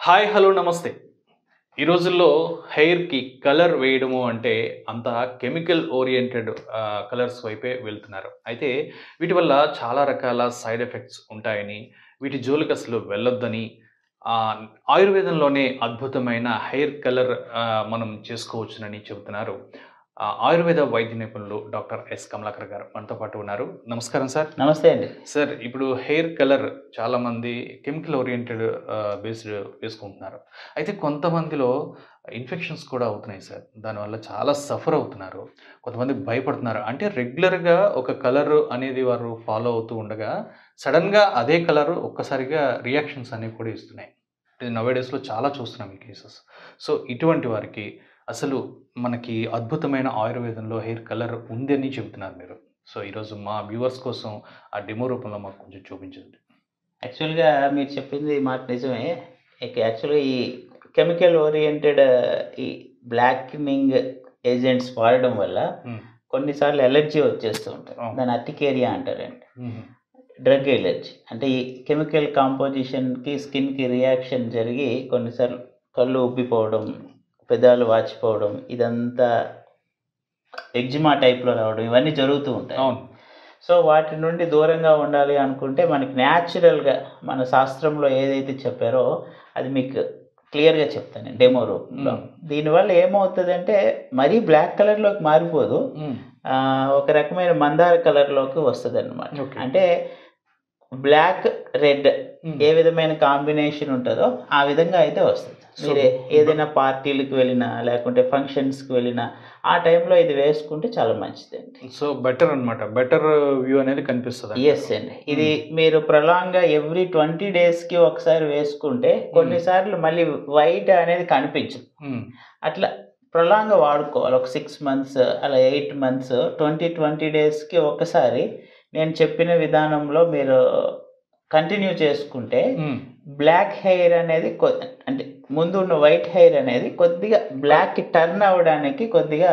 Hi hello నమస్తే. ఈ రోజుల్లో హెయిర్‌కి కలర్ వేయడము అంటే అంతా కెమికల్ ఓరియెంటెడ్ కలర్స్ వైపే వెళ్తున్నారు. అయితే వీటి వల్ల చాలా రకాల సైడ్ ఎఫెక్ట్స్ ఉంటాయని, వీటి జోలికసలు వెళ్ళొద్దని ఆహ్, ఆయుర్వేదంలోనే అద్భుతమైన హెయిర్ కలర్ మనం చేసుకోవచ్చునని చెబుతున్నారు. ఆయుర్వేద వైద్య నిపుణులు డాక్టర్ ఎస్. కమలాకర్ గారు మనతో పాటు ఉన్నారు. నమస్కారం సార్. నమస్తే అండి. సార్ ఇప్పుడు హెయిర్ కలర్ చాలామంది కెమికల్ ఓరియెంటెడ్ బేస్డ్ వేసుకుంటున్నారు. అయితే కొంతమందిలో ఇన్ఫెక్షన్స్ కూడా అవుతున్నాయి సార్. దానివల్ల చాలా సఫర్ అవుతున్నారు. కొంతమంది భయపడుతున్నారు. అంటే రెగ్యులర్‌గా ఒక కలర్ అనేది వారు ఫాలో అవుతూ ఉండగా సడెన్‌గా అదే కలర్ ఒక్కసారిగా రియాక్షన్స్ అనేవి కూడా ఇస్తున్నాయి. ఇది నౌ ఏ డేస్‌లో చాలా చూస్తున్నాం ఈ కేసెస్. సో ఇటువంటి వారికి అసలు మనకి అద్భుతమైన ఆయుర్వేదంలో హెయిర్ కలర్ ఉందని చెబుతున్నారు మీరు. సో ఈరోజు మా వ్యూవర్స్ కోసం ఆ డెమో రూపంలో మాకు కొంచెం చూపించండి. యాక్చువల్‌గా మీరు చెప్పింది మాట నిజమే. యాక్చువల్‌గా ఈ కెమికల్ ఓరియెంటెడ్ ఈ బ్లాకెనింగ్ ఏజెంట్స్ వాడడం వల్ల హ్మ్. కొన్నిసార్లు ఎలర్జీ వచ్చేస్తూ ఉంటది. అవును. దాన్ని అర్టికేరియా అంటారండి. హుహు. Drug allergy. అంటే ఈ కెమికల్ కాంపోజిషన్‌కి, స్కిన్‌కి రియాక్షన్ జరిగి కొన్నిసార్లు కళ్ళు ఉబ్బిపోవడం, పెదాలు వాచిపోవడం, ఇదంతా ఎగ్జిమా టైప్‌లో రావడం ఇవన్నీ జరుగుతూ ఉంటాయి. అవును. సో, వాటి నుండి దూరంగా ఉండాలి అనుకుంటే మనకి న్యాచురల్‌గా మన శాస్త్రంలో ఏదైతే చెప్పారో అది మీకు క్లియర్‌గా చెప్తాను డెమో రూపంలో. హ్మ్. దీనివల్ల ఏమవుతదంటే మరీ బ్లాక్ కలర్‌లోకి మారిపోదు. హ్మ్. ఒక రకమైన మందార కలర్‌లోకి వస్తదనమాట. ఓకే. అంటే బ్లాక్, రెడ్ హ్మ్. ఏ విధమైన కాంబినేషన్ ఉంటదో ఆ విధంగా అయితే వస్తది. సో మీరు ఏదైనా పార్టీలకి వెళ్ళినా, లేకుంటే ఫంక్షన్స్‌కి వెళ్ళినా ఆ టైంలో ఇది వేసుకుంటే చాలా మంచిదండి. సో బెటర్ అన్నమాట. బెటర్ వ్యూ అనేది కనిపిస్తదంటారు. యెస్ అండి. ఇది మీరు ప్రొలాంగ్‌గా ఎవ్రీ 20 డేస్‌కి ఒకసారి వేసుకుంటే కొన్నిసార్లు మళ్ళీ వైట్ అనేది కనిపించదు. హ్మ్. అట్లా ప్రొలాంగ్‌గా వాడుకోవాలి. ఒక 6 మంత్స్ అలా 8 మంత్స్ 20 డేస్‌కి ఒకసారి నేను చెప్పిన విధానంలో మీరు కంటిన్యూ చేసుకుంటే హ్మ్. బ్లాక్ హెయిర్ అనేది అంటే ముందున్న వైట్ హెయిర్ అనేది కొద్దిగా బ్లాక్‌కి టర్న్ అవ్వడానికి కొద్దిగా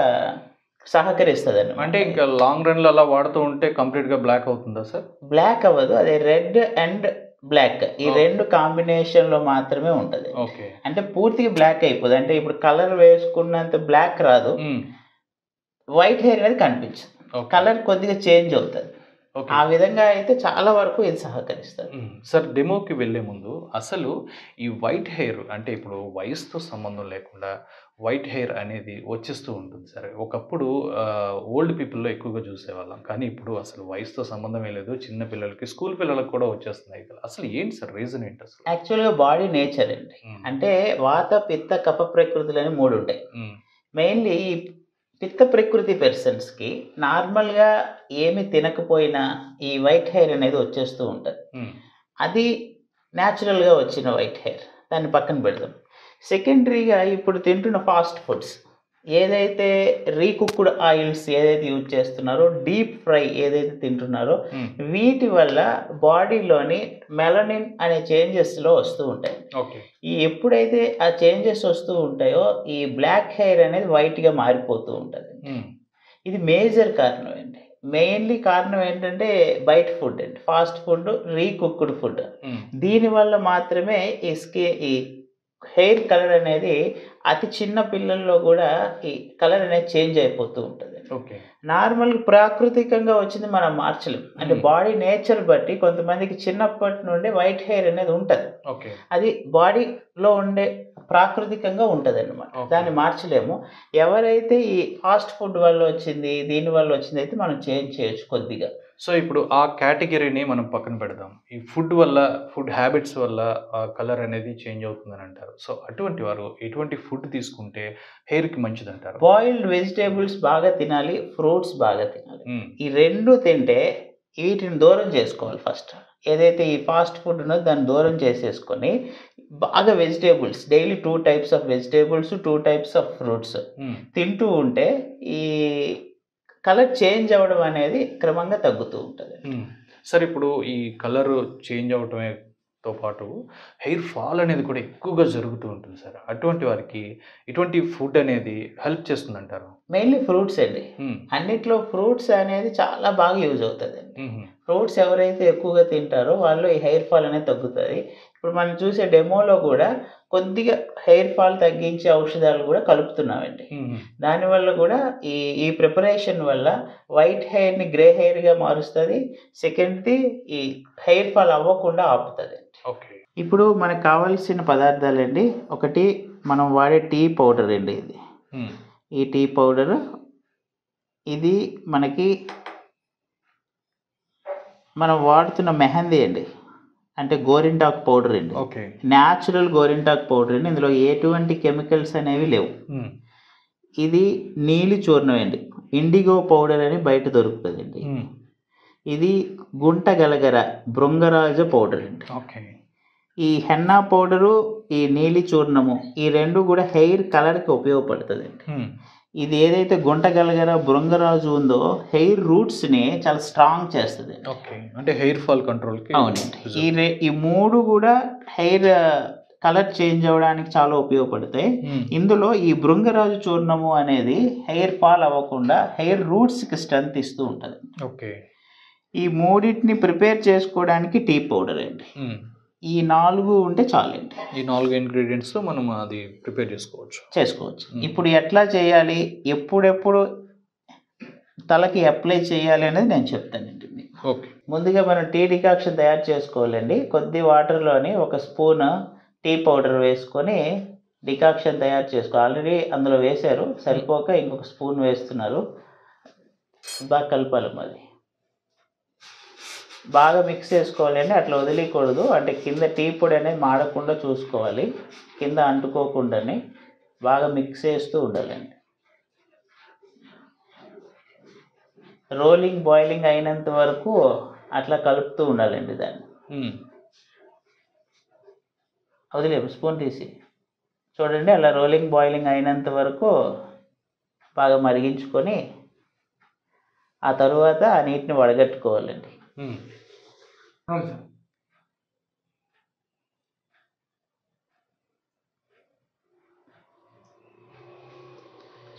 సహకరిస్తదనమాట. అంటే ఇంకా లాంగ్ రన్‌లో అలా వాడుతూ ఉంటే కంప్లీట్‌గా బ్లాక్ అవుతుందా సార్? బ్లాక్ అవ్వదు. అది రెడ్ అండ్ బ్లాక్ ఈ ఓహ్! 2 కాంబినేషన్‌లో మాత్రమే ఉంటది. ఓకే. అంటే పూర్తిగా బ్లాక్ అయిపోదు. అంటే ఇప్పుడు కలర్ వేసుకున్నంత బ్లాక్ రాదు. హ్మ్. వైట్ హెయిర్ అనేది కనిపించదు. ఓకే. కలర్ కొద్దిగా చేంజ్ అవుతది. ఓకే. ఆ విధంగా అయితే చాలా వరకు ఇది సహకరిస్తది. హ్మ్. సార్ డెమోకి వెళ్ళే ముందు అసలు ఈ వైట్ హెయిర్ అంటే ఇప్పుడు వయసుతో సంబంధం లేకుండా వైట్ హెయిర్ అనేది వచ్చేస్తూ ఉంటుంది సార్. ఒకప్పుడు ఓల్డ్ పీపుల్‌లో ఎక్కువగా చూసేవాళ్ళం. కానీ ఇప్పుడు అసలు వయసుతో సంబంధమే లేదు. చిన్న పిల్లలకి, స్కూల్ పిల్లలకి కూడా వచ్చేస్తున్నాయి కదా! అసలు ఏంటి సార్ రీజన్ ఏంటసలు? యాక్చువల్‌గా బాడీ నేచర్ అండి. హ్మ్. అంటే వాత, పిత్త, కఫ ప్రకృతులని 3 ఉంటాయి. హ్మ్. మెయిన్‌లీ ఈ పిత్త ప్రకృతి పర్సన్స్‌కి నార్మల్‌గా ఏమి తినకపోయినా ఈ వైట్ హెయిర్ అనేది వచ్చేస్తూ ఉంటది. హ్మ్. అది న్యాచురల్‌గా వచ్చిన వైట్ హెయిర్. దాన్ని పక్కన పెడదాం. సెకండరీగా ఇప్పుడు తింటున్న ఫాస్ట్ ఫుడ్స్ ఏదైతే రీకుక్డ్ ఆయిల్స్ ఏదైతే యూజ్ చేస్తున్నారో, డీప్ ఫ్రై ఏదైతే తింటున్నారో హ్మ్. వీటి వల్ల బాడీలోని మెలనిన్ అనే చేంజెస్‌లో వస్తూ ఉంటాయి. ఓకే. ఎప్పుడైతే ఆ చేంజెస్ వస్తూ ఉంటాయో ఈ బ్లాక్ హెయిర్ అనేది వైట్‌గా మారిపోతూ ఉంటది. హ్మ్. ఇది మేజర్ కారణం అండి. మెయిన్‌లీ కారణం ఏంటంటే బయట ఫుడ్ అండి. Fast food, recooked food. Hmm. దీనివల్ల మాత్రమే ఈ హెయిర్ కలర్ అనేది అతి చిన్న పిల్లల్లో గూడా ఈ కలర్ అనేది చేంజ్ అయిపోతూ ఉంటది. ఓకే. నార్మల్‌గా ప్రాకృతికంగా వచ్చింది మనం మార్చలేం. అంటే హ్మ్. బాడీ నేచర్ బట్టి కొంతమందికి చిన్నప్పటి నుండి వైట్ హెయిర్ అనేది ఉంటది. ఓకే. అది బాడీలో ఉండే ప్రాకృతికంగా ఉంటదనమాట. ఓకే. దాన్ని మార్చలేము. ఎవరైతే ఈ ఫాస్ట్ ఫుడ్ వల్ల వచ్చింది, దీని వల్ల వచ్చిందయితే మనం చేంజ్ చేయొచ్చు కొద్దిగా. సో, ఇప్పుడు ఆ కేటగరీని మనం పక్కన పెడదాం. ఈ ఫుడ్ వల్ల, ఫుడ్ హ్యాబిట్స్ వల్ల కలర్ అనేది చేంజ్ అవుతుందనంటారు. సో, అటువంటి వారు ఎటువంటి ఫుడ్ తీసుకుంటే హెయిర్‌కి మంచిదంటారు? బాయిల్డ్ వెజిటబుల్స్ బాగా తినాలి. ఫ్రూట్స్ బాగా తినాలి. హ్మ్. ఈ 2 తింటే వీటిని దూరం చేసుకోవాలి ఫస్ట్. ఏదైతే ఈ ఫాస్ట్ ఫుడ్ ఉన్నదో దాన్ని దూరం చేసేసుకొని బాగా vegetables daily 2 types of vegetables, 2 types of fruits హ్మ్. తింటూ ఉంటే ఈ కలర్ చేంజ్ అవ్వడం అనేది క్రమంగా తగ్గుతూ ఉంటది. హ్మ్. సార్ ఇప్పుడు ఈ కలరు చేంజ్ అవ్వటమేతో పాటు హెయిర్ ఫాల్ అనేది కూడా ఎక్కువగా జరుగుతూ ఉంటుంది సార్. అటువంటి వారికి ఎటువంటి ఫుడ్ అనేది హెల్ప్ చేస్తుందంటారు? మెయిన్‌లీ ఫ్రూట్స్ అండి. హ్మ్. అన్నిట్లో ఫ్రూట్స్ అనేది చాలా బాగా యూజ్ అవుతదండి. హుహు. ఫ్రూట్స్ ఎవరైతే ఎక్కువగా తింటారో వాళ్ళు ఈ హెయిర్ ఫాల్ అనేది తగ్గుతది. ఇప్పుడు మనం చూసే డెమోలో కూడా కొద్దిగా హెయిర్ ఫాల్ తగ్గించే ఔషధాలు కూడా కలుపుతున్నామండి. దానివల్ల కూడా ఈ ఈ ప్రిపరేషన్ వల్ల వైట్ హెయిర్ని గ్రే హెయిర్గా మారుస్తుంది. సెకండ్ది ఈ హెయిర్ ఫాల్ అవ్వకుండా ఆపుతుంది. ఓకే. ఇప్పుడు మనకు కావాల్సిన పదార్థాలండి, ఒకటి మనం వాడే టీ పౌడర్ అండి. ఇది ఈ టీ పౌడర్, ఇది మనకి మనం వాడుతున్న మెహందీ అండి, అంటే గోరింటాకు పౌడర్ అండి. ఓకే. న్యాచురల్ గోరింటాకు పౌడర్ అండి. ఇందులో ఎటువంటి కెమికల్స్ అనేవి లేవు. ఇది నీలి చూర్ణం అండి, ఇండిగో పౌడర్ అని బయట దొరుకుతుందండి. ఇది గుంట గలగర భృంగరాజ పౌడర్ అండి. ఓకే. ఈ హెన్నా పౌడరు, ఈ నీలి చూర్ణము, ఈ రెండు కూడా హెయిర్ కలర్కి ఉపయోగపడుతుందండి. ఇది ఏదైతే గుంట గలగర భృంగరాజు ఉందో హెయిర్ రూట్స్ని చాలా స్ట్రాంగ్ చేస్తుంది. ఓకే. అంటే హెయిర్ ఫాల్ కంట్రోల్కి. అవునండి. ఈ మూడు కూడా హెయిర్ కలర్ చేంజ్ అవ్వడానికి చాలా ఉపయోగపడతాయి. ఇందులో ఈ భృంగరాజు చూర్ణము అనేది హెయిర్ ఫాల్ అవ్వకుండా హెయిర్ రూట్స్కి స్ట్రెంత్ ఇస్తూ ఉంటుంది. ఓకే. ఈ మూడింటిని ప్రిపేర్ చేసుకోవడానికి టీ పౌడర్ అండి. ఈ 4 ఉంటే చాలండి. ఈ 4 ఇంగ్రీడియంట్స్తో మనం అది ప్రిపేర్ చేసుకోవచ్చు. ఇప్పుడు ఎట్లా చేయాలి, ఎప్పుడెప్పుడు తలకి అప్లై చేయాలి అనేది నేను చెప్తానండి మీకు. ఓకే. ముందుగా మనం టీ డికాక్షన్ తయారు చేసుకోవాలండి. కొద్ది వాటర్లోని 1 స్పూన్ టీ పౌడర్ వేసుకొని డికాక్షన్ తయారు చేసుకో. ఆల్రెడీ అందులో వేశారు, సరిపోక ఇంకొక స్పూన్ వేస్తున్నారు. బాగా కలపాలి, మరి బాగా మిక్స్ చేసుకోవాలండి. అట్లా వదిలేయకూడదు, అంటే కింద టీ పొడి అనేది మాడకుండా చూసుకోవాలి, కింద అంటుకోకుండానే బాగా మిక్స్ చేస్తూ ఉండాలండి. రోలింగ్ బాయిలింగ్ అయినంత వరకు అట్లా కలుపుతూ ఉండాలండి. దాన్ని వదిలేపు, స్పూన్ తీసి చూడండి. అలా రోలింగ్ బాయిలింగ్ అయినంత వరకు బాగా మరిగించుకొని ఆ తరువాత ఆ నీటిని వడగట్టుకోవాలండి.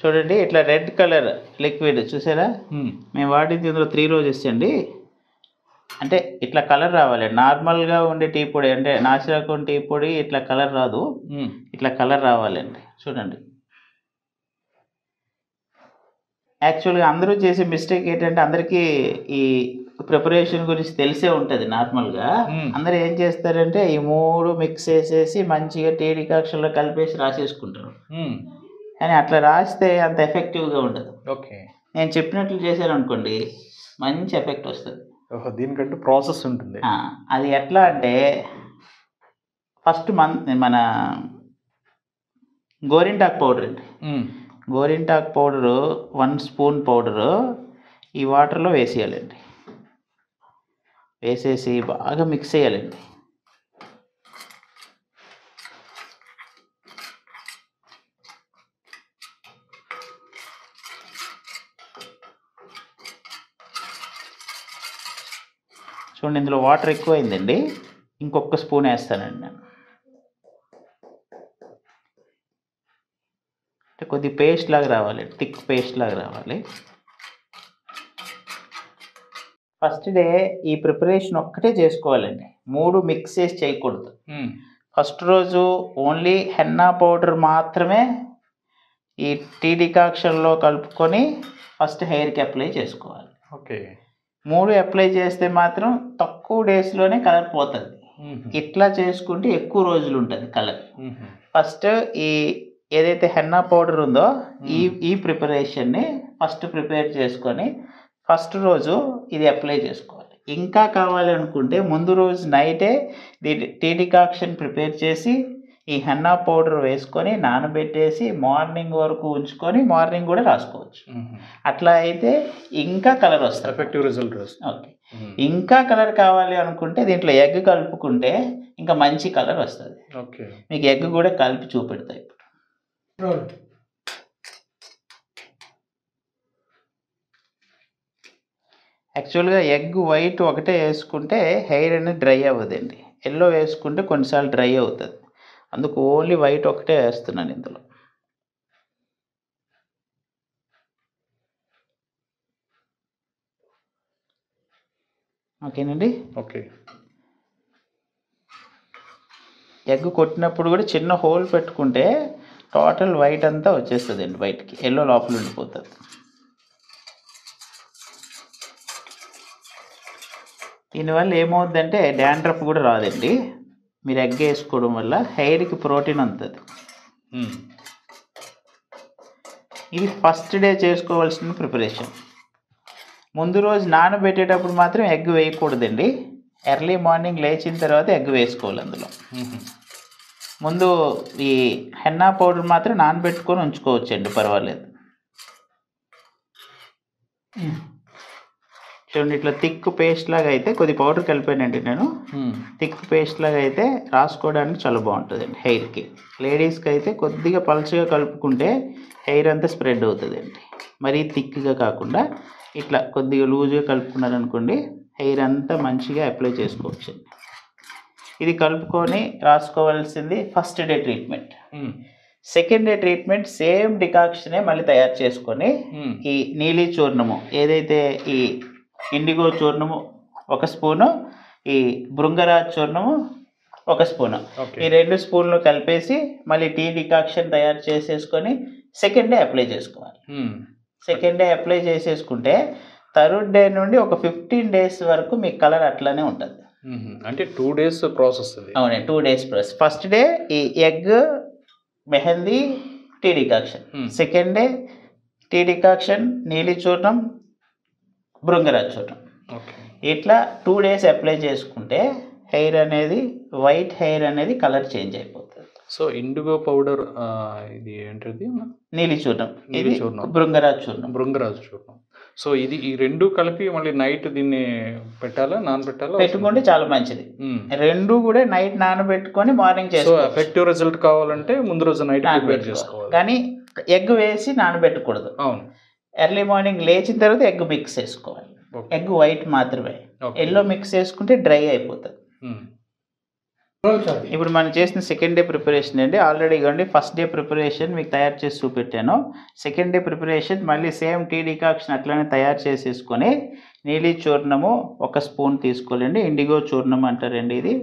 చూడండి, ఇట్లా రెడ్ కలర్ లిక్విడ్ చూసారా, మేము వాడింది ఇందులో 3 రోజెస్ అండి. అంటే ఇట్లా కలర్ రావాలి. నార్మల్గా ఉండే టీ పొడి, అంటే నాసిరకం టీ పొడి ఇట్లా కలర్ రాదు, ఇట్లా కలర్ రావాలండి. చూడండి, యాక్చువల్గా అందరూ చేసే మిస్టేక్ ఏంటంటే, అందరికీ ఈ ప్రిపరేషన్ గురించి తెలిసే ఉంటుంది. నార్మల్గా అందరూ ఏం చేస్తారంటే ఈ 3 మిక్స్ చేసేసి మంచిగా టీ డికాక్షన్లో కలిపేసి రాసేసుకుంటారు. కానీ అట్లా రాస్తే అంత ఎఫెక్టివ్గా ఉండదు. ఓకే. నేను చెప్పినట్లు చేశాను అనుకోండి, మంచి ఎఫెక్ట్ వస్తుంది. దీనికంటూ ప్రాసెస్ ఉంటుంది. అది ఎట్లా అంటే, ఫస్ట్ మన గోరింటాకు పౌడర్ అండి. గోరింటాకు పౌడరు 1 స్పూన్ పౌడరు ఈ వాటర్లో వేసేయాలండి. వేసేసి బాగా మిక్స్ చేయాలండి. చూడండి, ఇందులో వాటర్ ఎక్కువైందండి, ఇంకొక స్పూన్ వేస్తానండి నేను. అంటే కొద్ది పేస్ట్ లాగా రావాలి, థిక్ పేస్ట్ లాగా రావాలి. ఫస్ట్ డే ఈ ప్రిపరేషన్ ఒక్కటే చేసుకోవాలండి, 3 మిక్స్ చేసి చేయకూడదు. ఫస్ట్ రోజు ఓన్లీ హెన్నా పౌడర్ మాత్రమే ఈ టీ డికాక్షన్లో కలుపుకొని ఫస్ట్ హెయిర్కి అప్లై చేసుకోవాలి. ఓకే. 3 అప్లై చేస్తే మాత్రం తక్కువ డేస్లోనే కలర్ పోతుంది. ఇట్లా చేసుకుంటే ఎక్కువ రోజులు ఉంటుంది కలర్. ఫస్ట్ ఈ ఏదైతే హెన్నా పౌడర్ ఉందో ఈ ప్రిపరేషన్ని ఫస్ట్ ప్రిపేర్ చేసుకొని ఫస్ట్ రోజు ఇది అప్లై చేసుకోవాలి. ఇంకా కావాలి అనుకుంటే ముందు రోజు నైటే టీ డికాక్షన్ ప్రిపేర్ చేసి ఈ హెన్నా పౌడర్ వేసుకొని నానబెట్టేసి మార్నింగ్ వరకు ఉంచుకొని మార్నింగ్ కూడా రాసుకోవచ్చు. అట్లా అయితే ఇంకా కలర్ వస్తుంది, ఎఫెక్టివ్ రిజల్ట్ వస్తుంది. ఓకే. ఇంకా కలర్ కావాలి అనుకుంటే దీంట్లో ఎగ్ కలుపుకుంటే ఇంకా మంచి కలర్ వస్తుంది. ఓకే. మీకు ఎగ్ కూడా కలిపి చూపెడతాయి. యాక్చువల్గా ఎగ్ వైట్ ఒకటే వేసుకుంటే హెయిర్ అనేది డ్రై అవ్వదండి. ఎల్లో వేసుకుంటే కొన్నిసార్లు డ్రై అవుతుంది. అందుకు ఓన్లీ వైట్ ఒకటే వేస్తున్నాను ఇందులో. ఓకేనండి. ఓకే. ఎగ్ కొట్టినప్పుడు కూడా చిన్న హోల్ పెట్టుకుంటే టోటల్ వైట్ అంతా వచ్చేస్తుందండి బయటికి, ఎల్లో లోపల ఉండిపోతుంది. దీనివల్ల ఏమవుతుందంటే డాండ్రఫ్ కూడా రాదండి. మీరు ఎగ్ వేసుకోవడం వల్ల హెయిర్కి ప్రోటీన్ అందుతుంది. ఇది ఫస్ట్ డే చేసుకోవాల్సిన ప్రిపరేషన్. ముందు రోజు నానబెట్టేటప్పుడు మాత్రం ఎగ్ వేయకూడదండి. ఎర్లీ మార్నింగ్ లేచిన తర్వాత ఎగ్ వేసుకోవాలి. అందులో ముందు ఈ హెన్నా పౌడర్ మాత్రం నానబెట్టుకొని ఉంచుకోవచ్చండి, పర్వాలేదు. చూడండి, ఇట్లా థిక్ పేస్ట్ లాగా అయితే కొద్ది పౌడర్ కలిపానండి నేను. థిక్ పేస్ట్ లాగా అయితే రాసుకోవడానికి చాలా బాగుంటుందండి హెయిర్కి. లేడీస్కి అయితే కొద్దిగా పల్చగా కలుపుకుంటే హెయిర్ అంతా స్ప్రెడ్ అవుతుందండి. మరీ థిక్గా కాకుండా ఇట్లా కొద్దిగా లూజ్గా కలుపుకున్నారనుకోండి, హెయిర్ అంతా మంచిగా అప్లై చేసుకోవచ్చండి. ఇది కలుపుకొని రాసుకోవాల్సింది first day treatment. Second day treatment same డికాక్షనే మళ్ళీ తయారు చేసుకొని ఈ నీలి చూర్ణము ఏదైతే ఈ ఇండిగో చూర్ణము 1 స్పూను, ఈ భృంగరాజ్ చూర్ణము 1 స్పూను, ఈ 2 స్పూన్లు కలిపేసి మళ్ళీ టీ డికాక్షన్ తయారు చేసేసుకొని సెకండ్ డే అప్లై చేసుకోవాలి. సెకండ్ డే అప్లై చేసేసుకుంటే థర్డ్ డే నుండి ఒక 15 డేస్ వరకు మీ కలర్ అట్లానే ఉంటుంది. అంటే 2 డేస్ ప్రాసెస్. అవునండి, 2 డేస్ ప్రాసెస్. ఫస్ట్ డే ఈ egg, mehndi, tea decoction. Second day tea decoction, నీలి చూర్ణం, భృంగరాజ్ చూర్ణం. ఇట్లా 2 డేస్ అప్లై చేసుకుంటే హెయిర్ అనేది వైట్ హెయిర్ అనేది కలర్ చేంజ్ అయిపోతుంది. సో ఇండిగో పౌడర్, ఇది ఏంటిది? నీలి చూర్ణం, ఇది భృంగరాజ్ చూర్ణం. భృంగరాజ్ చూర్ణం. సో ఇది ఈ 2 కలిపి మళ్ళీ నైట్ దీన్ని పెట్టాలా, నానబెట్టాలా? పెట్టుకుంటే చాలా మంచిది. 2 కూడా నైట్ నానబెట్టుకొని మార్నింగ్ చేసుకోవాలి. ఎఫెక్టివ్ రిజల్ట్ కావాలంటే ముందు రోజు నైట్ ప్రిపేర్ చేసుకోవాలి. కానీ ఎగ్ వేసి నానబెట్టకూడదు. అవును, ఎర్లీ మార్నింగ్ లేచిన తర్వాత ఎగ్ మిక్స్ చేసుకోవాలి. ఎగ్ వైట్ మాత్రమే, ఎల్లో మిక్స్ చేసుకుంటే డ్రై అయిపోతుంది. ఇప్పుడు మనం చేసిన సెకండ్ డే ప్రిపరేషన్ అండి. ఆల్రెడీ ఇవ్వండి, ఫస్ట్ డే ప్రిపరేషన్ మీకు తయారు చేసి చూపెట్టాను. సెకండ్ డే ప్రిపరేషన్ మళ్ళీ సేమ్ టీ డికాక్షన్ అట్లనే తయారు చేసేసుకొని నీలి చూర్ణము 1 స్పూన్ తీసుకోవాలండి. ఇండిగో చూర్ణం అంటారండి, ఇది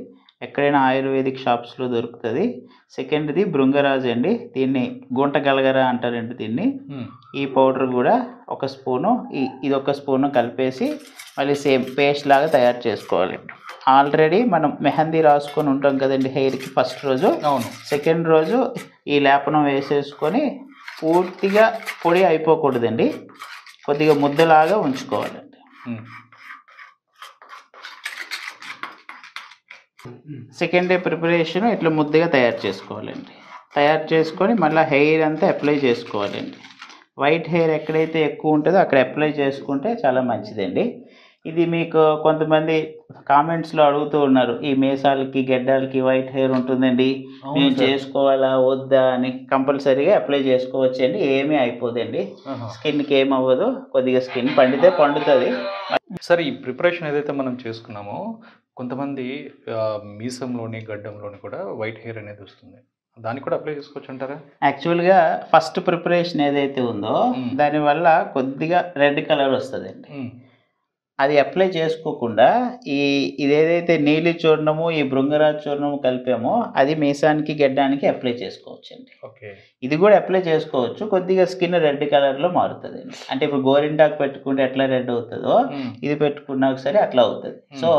ఎక్కడైనా ఆయుర్వేదిక్ షాప్స్లో దొరుకుతుంది. సెకండ్ది భృంగరాజ్ అండి, దీన్ని గుంట గలగర అంటారండి దీన్ని. ఈ పౌడర్ కూడా 1 స్పూను, ఇది 1 స్పూను కలిపేసి మళ్ళీ సేమ్ పేస్ట్ లాగా తయారు చేసుకోవాలి. ఆల్రెడీ మనం మెహందీ రాసుకొని ఉంటాం కదండి హెయిర్కి ఫస్ట్ రోజు. అవును. సెకండ్ రోజు ఈ లేపనం వేసేసుకొని పూర్తిగా పొడి అయిపోకూడదండి, కొద్దిగా ముద్దలాగా ఉంచుకోవాలండి. సెకండ్ డే ప్రిపరేషన్ ఇట్లా ముద్దగా తయారు చేసుకోవాలండి. తయారు చేసుకొని మళ్ళీ హెయిర్ అంతా అప్లై చేసుకోవాలండి. వైట్ హెయిర్ ఎక్కడైతే ఎక్కువ ఉంటుందో అక్కడ అప్లై చేసుకుంటే చాలా మంచిదండి. ఇది మీకు కొంతమంది కామెంట్స్లో అడుగుతూ ఉన్నారు, ఈ మీసాలకి గెడ్డాలకి వైట్ హెయిర్ ఉంటుందండి, మేము చేసుకోవాలా వద్దా అని. కంపల్సరీగా అప్లై చేసుకోవచ్చు అండి, ఏమీ అయిపోదండి. స్కిన్కి ఏమవ్వదు, కొద్దిగా స్కిన్ పండితే పండుతుంది. సరే, ఈ ప్రిపరేషన్ ఏదైతే మనం చేసుకున్నామో కొంతమంది మీసంలోని గడ్డంలోని కూడా వైట్ హెయిర్ అనేది వస్తుంది, దాన్ని కూడా అప్లై చేసుకోవచ్చు అంటారా? యాక్చువల్గా ఫస్ట్ ప్రిపరేషన్ ఏదైతే ఉందో దానివల్ల కొద్దిగా రెడ్ కలర్ వస్తుందండి. అది అప్లై చేసుకోకుండా ఇదేదైతే నీలి చూర్ణము, ఈ భృంగరాజ్ చూర్ణము కలిపామో అది మీసానికి గెడ్డానికి అప్లై చేసుకోవచ్చు అండి. ఇది కూడా అప్లై చేసుకోవచ్చు, కొద్దిగా స్కిన్ రెడ్ కలర్లో మారుతుంది అండి. అంటే ఇప్పుడు గోరింటాకు పెట్టుకుంటే ఎట్లా రెడ్ అవుతుందో ఇది పెట్టుకున్నా సరే అట్లా అవుతుంది. సో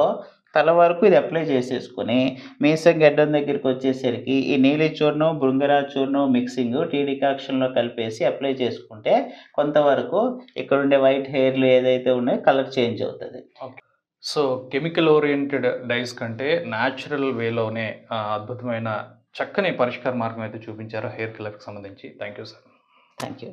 తల వరకు ఇది అప్లై చేసేసుకొని మీసం గెడ్డం దగ్గరికి వచ్చేసరికి ఈ నీలి చూర్ణం, భృంగరాజ్ చూర్ణం మిక్సింగ్ టీ డికాక్షన్లో కలిపేసి అప్లై చేసుకుంటే కొంతవరకు ఇక్కడ ఉండే వైట్ హెయిర్లు ఏదైతే ఉన్నాయో కలర్ చేంజ్ అవుతుంది. సో కెమికల్ ఓరియంటెడ్ డైస్ కంటే న్యాచురల్ వేలోనే అద్భుతమైన చక్కని పరిష్కార మార్గం అయితే చూపించారు హెయిర్ కలర్కి సంబంధించి. Thank you sir. Thank you.